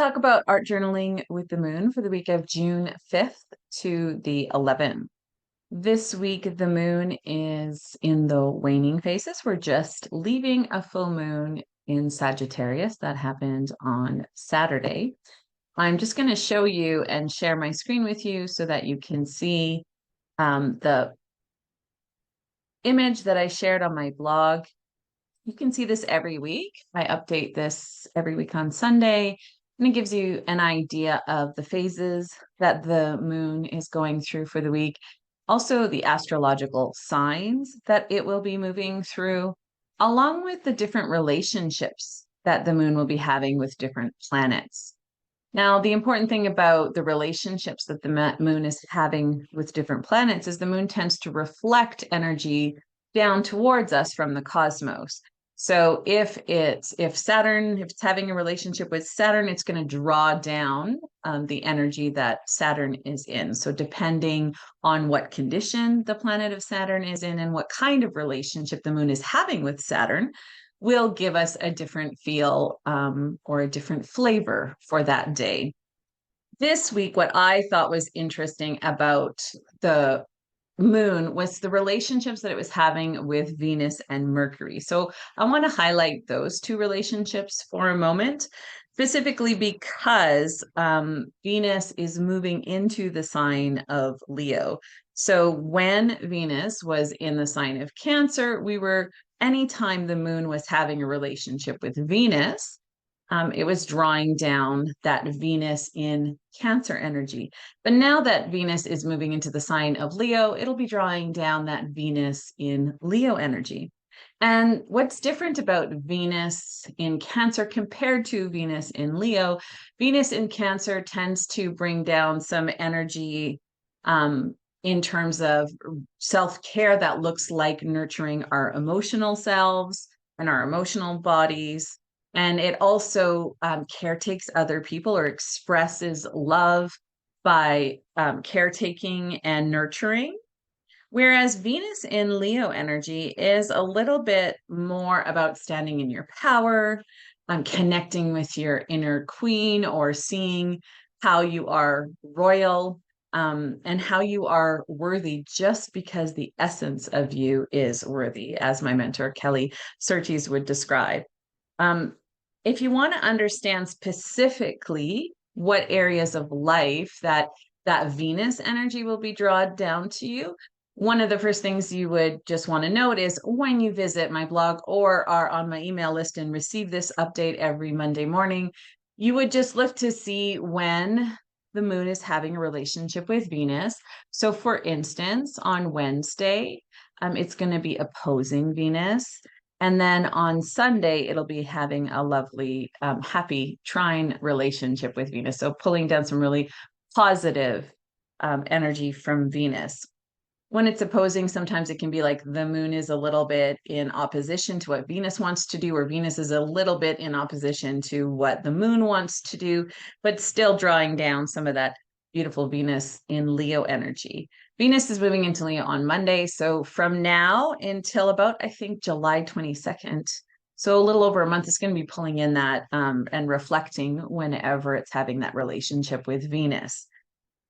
talk about art journaling with the moon for the week of June 5th to the 11th. This week, the moon is in the waning phases. We're just leaving a full moon in Sagittarius that happened on Saturday. I'm just going to show you and share my screen with you so that you can see the image that I shared on my blog. You can see this every week. I update this every week on Sunday, and it gives you an idea of the phases that the moon is going through for the week. Also, the astrological signs that it will be moving through, along with the different relationships that the moon will be having with different planets. Now, the important thing about the relationships that the moon is having with different planets is the moon tends to reflect energy down towards us from the cosmos. So if it's having a relationship with Saturn, it's going to draw down the energy that Saturn is in. So depending on what condition the planet of Saturn is in and what kind of relationship the moon is having with Saturn, will give us a different feel or a different flavor for that day. This week, what I thought was interesting about the moon was the relationships that it was having with Venus and Mercury. So I want to highlight those two relationships for a moment, specifically because Venus is moving into the sign of Leo. So when Venus was in the sign of Cancer, anytime the moon was having a relationship with Venus, it was drawing down that Venus in Cancer energy. But now that Venus is moving into the sign of Leo, it'll be drawing down that Venus in Leo energy. And what's different about Venus in Cancer compared to Venus in Leo, Venus in Cancer tends to bring down some energy in terms of self-care that looks like nurturing our emotional selves and our emotional bodies. And it also caretakes other people or expresses love by caretaking and nurturing. Whereas Venus in Leo energy is a little bit more about standing in your power, connecting with your inner queen, or seeing how you are royal and how you are worthy just because the essence of you is worthy, as my mentor Kelly Surtees would describe. If you want to understand specifically what areas of life that Venus energy will be drawn down to you, one of the first things you would just want to note is when you visit my blog or are on my email list and receive this update every Monday morning, you would just look to see when the moon is having a relationship with Venus. So for instance, on Wednesday, it's going to be opposing Venus. And then on Sunday, it'll be having a lovely, happy trine relationship with Venus. So pulling down some really positive energy from Venus. When it's opposing, sometimes it can be like the moon is a little bit in opposition to what Venus wants to do, or Venus is a little bit in opposition to what the moon wants to do, but still drawing down some of that beautiful Venus in Leo energy. Venus is moving into Leo on Monday. So from now until about, I think, July 22nd, so a little over a month, it's going to be pulling in that and reflecting whenever it's having that relationship with Venus.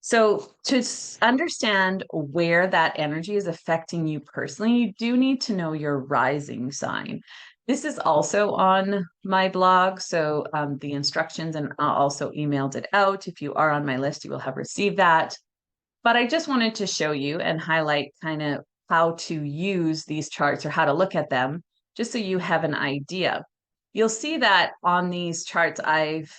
So to understand where that energy is affecting you personally, you do need to know your rising sign. This is also on my blog, so the instructions, and I also emailed it out. If you are on my list, you will have received that. But I just wanted to show you and highlight kind of how to use these charts or how to look at them, just so you have an idea. You'll see that on these charts, I've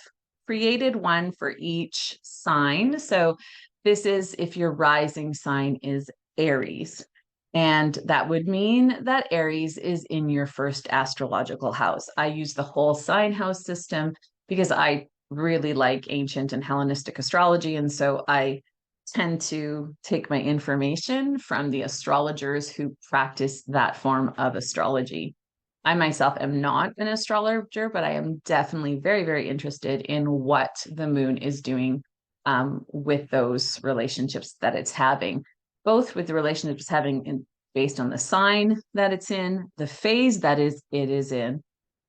created one for each sign. So this is if your rising sign is Aries. And that would mean that Aries is in your first astrological house. I use the whole sign house system because I really like ancient and Hellenistic astrology. And so I tend to take my information from the astrologers who practice that form of astrology. I myself am not an astrologer, but I am definitely very, very interested in what the moon is doing with those relationships that it's having, both with the relationships it's having based on the sign that it's in, the phase that it is in,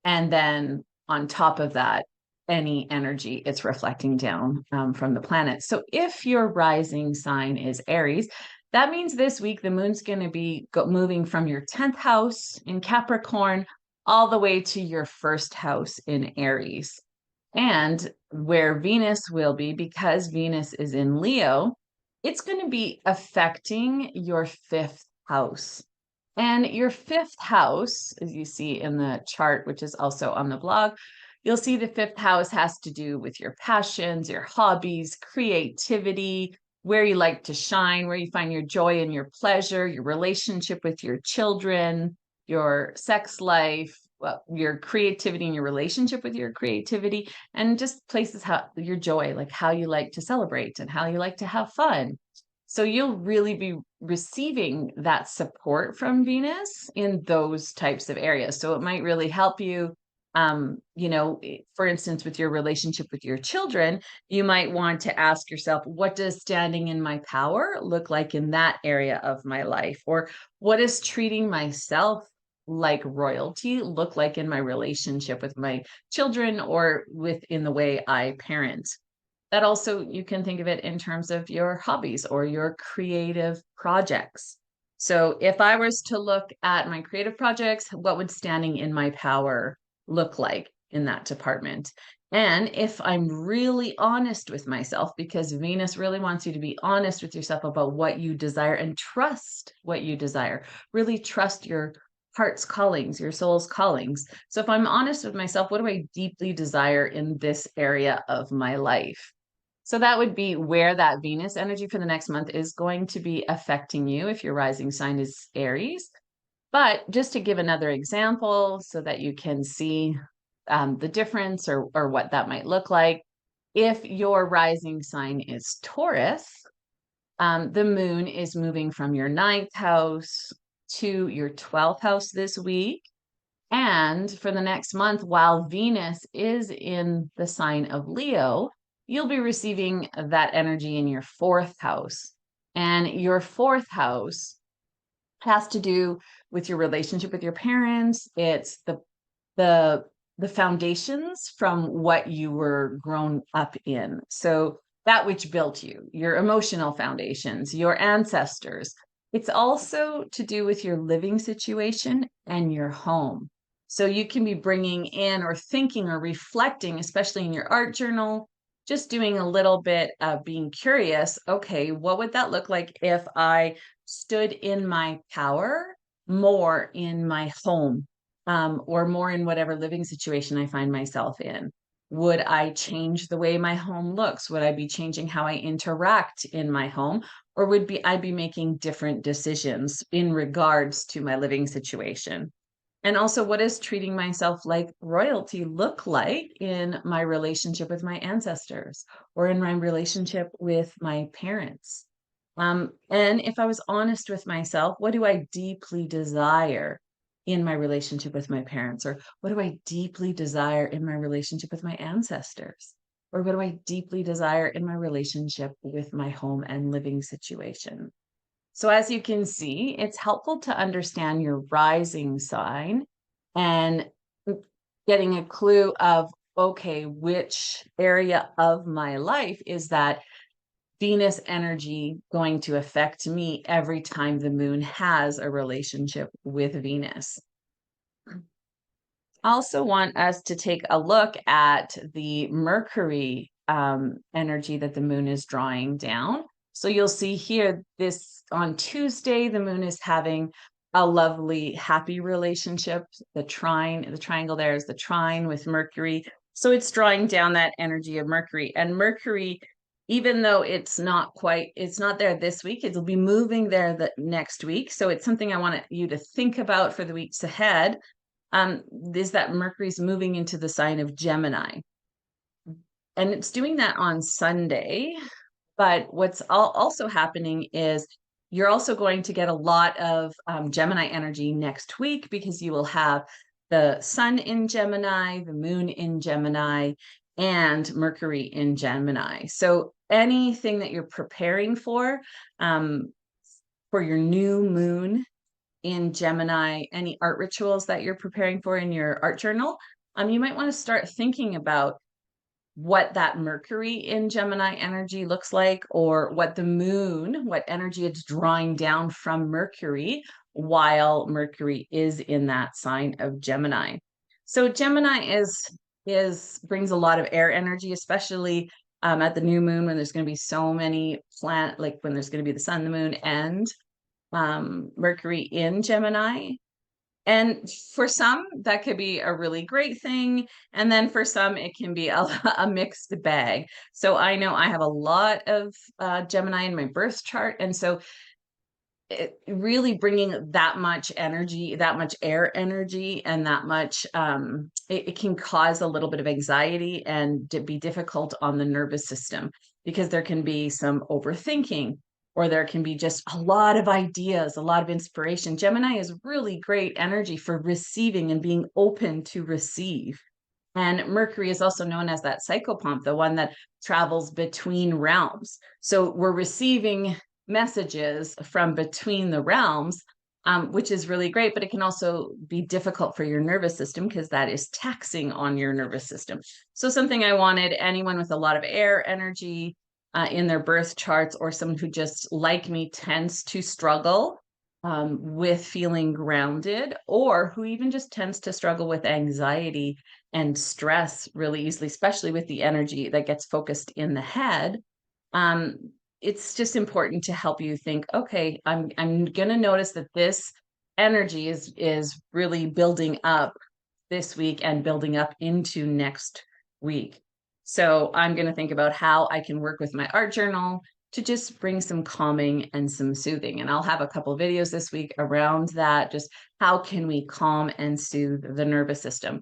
and then on top of that, any energy it's reflecting down from the planet. So if your rising sign is Aries, that means this week the moon's going to be moving from your 10th house in Capricorn all the way to your first house in Aries. And where Venus will be, because Venus is in Leo, it's going to be affecting your fifth house. And your fifth house, as you see in the chart, which is also on the blog, you'll see the fifth house has to do with your passions, your hobbies, creativity, where you like to shine, where you find your joy and your pleasure, your relationship with your children, your sex life, well, your creativity and your relationship with your creativity, and just places how your joy, like how you like to celebrate and how you like to have fun. So you'll really be receiving that support from Venus in those types of areas. So it might really help you. For instance, with your relationship with your children, you might want to ask yourself, what does standing in my power look like in that area of my life? Or what does treating myself like royalty look like in my relationship with my children or within the way I parent? That also, you can think of it in terms of your hobbies or your creative projects. So if I was to look at my creative projects, what would standing in my power look like in that department? And if I'm really honest with myself, because Venus really wants you to be honest with yourself about what you desire and trust what you desire, really trust your heart's callings, your soul's callings. So if I'm honest with myself, what do I deeply desire in this area of my life? So that would be where that Venus energy for the next month is going to be affecting you if your rising sign is Aries. But just to give another example so that you can see the difference or what that might look like. If your rising sign is Taurus, the moon is moving from your ninth house to your 12th house this week. And for the next month, while Venus is in the sign of Leo, you'll be receiving that energy in your fourth house. And your fourth house has to do with your relationship with your parents. It's the the foundations from what you were grown up in. So that which built you, your emotional foundations, your ancestors. It's also to do with your living situation and your home. So you can be bringing in or thinking or reflecting, especially in your art journal, just doing a little bit of being curious. Okay, what would that look like if I stood in my power more in my home, or more in whatever living situation I find myself in? Would I change the way my home looks? Would I be changing how I interact in my home? Or I be making different decisions in regards to my living situation? And also, what does treating myself like royalty look like in my relationship with my ancestors or in my relationship with my parents? And if I was honest with myself, what do I deeply desire in my relationship with my parents? Or what do I deeply desire in my relationship with my ancestors? Or what do I deeply desire in my relationship with my home and living situation? So, as you can see, it's helpful to understand your rising sign and getting a clue of, okay, which area of my life is that Venus energy going to affect me every time the moon has a relationship with Venus. I also want us to take a look at the Mercury energy that the moon is drawing down. So you'll see here this on Tuesday, the moon is having a lovely, happy relationship. The triangle there is the trine with Mercury. So it's drawing down that energy of Mercury. And Mercury, even though it's not there this week, it'll be moving there the next week. So it's something I want you to think about for the weeks ahead, is that Mercury's moving into the sign of Gemini. And it's doing that on Sunday. But what's also happening is you're also going to get a lot of Gemini energy next week, because you will have the sun in Gemini, the moon in Gemini, and Mercury in Gemini. So anything that you're preparing for your new moon in Gemini, any art rituals that you're preparing for in your art journal, you might want to start thinking about what that Mercury in Gemini energy looks like, or what the moon, what energy it's drawing down from Mercury while Mercury is in that sign of Gemini. So Gemini is brings a lot of air energy, especially at the new moon when there's going to be so many like when there's going to be the sun, the moon, and Mercury in Gemini. And for some, that could be a really great thing. And then for some, it can be a mixed bag. So I know I have a lot of Gemini in my birth chart. And so really bringing that much energy, that much air energy, and that much, it can cause a little bit of anxiety and be difficult on the nervous system because there can be some overthinking, or there can be just a lot of ideas, a lot of inspiration. Gemini is really great energy for receiving and being open to receive. And Mercury is also known as that psychopomp, the one that travels between realms. So we're receiving messages from between the realms, which is really great, but it can also be difficult for your nervous system because that is taxing on your nervous system. So something I wanted anyone with a lot of air energy in their birth charts, or someone who just like me tends to struggle with feeling grounded, or who even just tends to struggle with anxiety and stress really easily, especially with the energy that gets focused in the head. Um, it's just important to help you think, okay, I'm gonna notice that this energy is really building up this week and building up into next week. So I'm going to think about how I can work with my art journal to just bring some calming and some soothing. And I'll have a couple videos this week around that, just how can we calm and soothe the nervous system.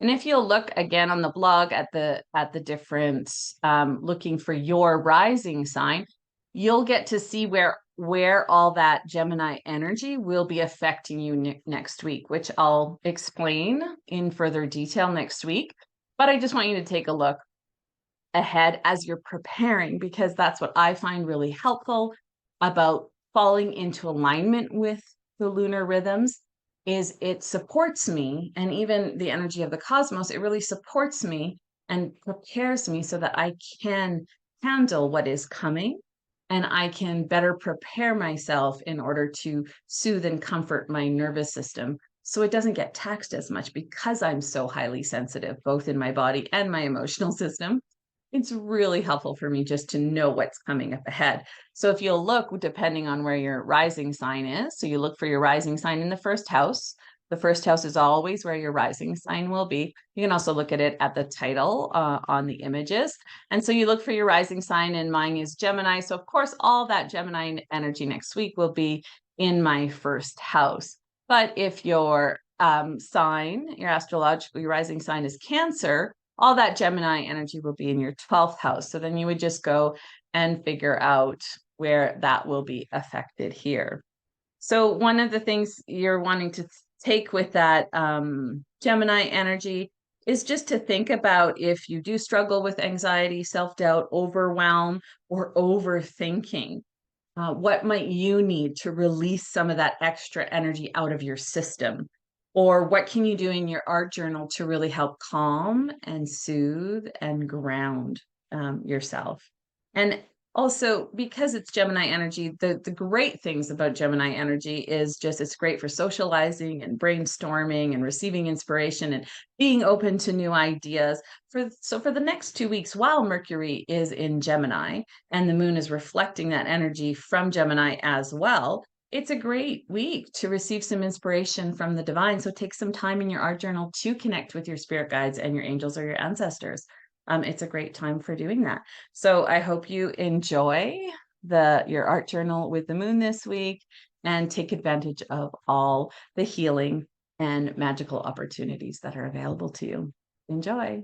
And if you'll look again on the blog at the different looking for your rising sign, you'll get to see where all that Gemini energy will be affecting you next week, which I'll explain in further detail next week. But I just want you to take a look ahead as you're preparing, because that's what I find really helpful about falling into alignment with the lunar rhythms. Is it supports me, and even the energy of the cosmos, it really supports me and prepares me so that I can handle what is coming, and I can better prepare myself in order to soothe and comfort my nervous system so it doesn't get taxed as much, because I'm so highly sensitive, both in my body and my emotional system. It's really helpful for me just to know what's coming up ahead. So if you'll look, depending on where your rising sign is, so you look for your rising sign in the first house. The first house is always where your rising sign will be. You can also look at it at the title on the images. And so you look for your rising sign, and mine is Gemini. So of course, all that Gemini energy next week will be in my first house. But if your sign, your astrological, your rising sign is Cancer, all that Gemini energy will be in your 12th house. So then you would just go and figure out where that will be affected here. So one of the things you're wanting to take with that Gemini energy is just to think about, if you do struggle with anxiety, self-doubt, overwhelm, or overthinking, what might you need to release some of that extra energy out of your system? Or what can you do in your art journal to really help calm and soothe and ground yourself? And also, because it's Gemini energy, the great things about Gemini energy is just it's great for socializing and brainstorming and receiving inspiration and being open to new ideas. So for the next 2 weeks, while Mercury is in Gemini and the moon is reflecting that energy from Gemini as well, it's a great week to receive some inspiration from the divine. So take some time in your art journal to connect with your spirit guides and your angels or your ancestors. It's a great time for doing that. So I hope you enjoy your art journal with the moon this week and take advantage of all the healing and magical opportunities that are available to you. Enjoy.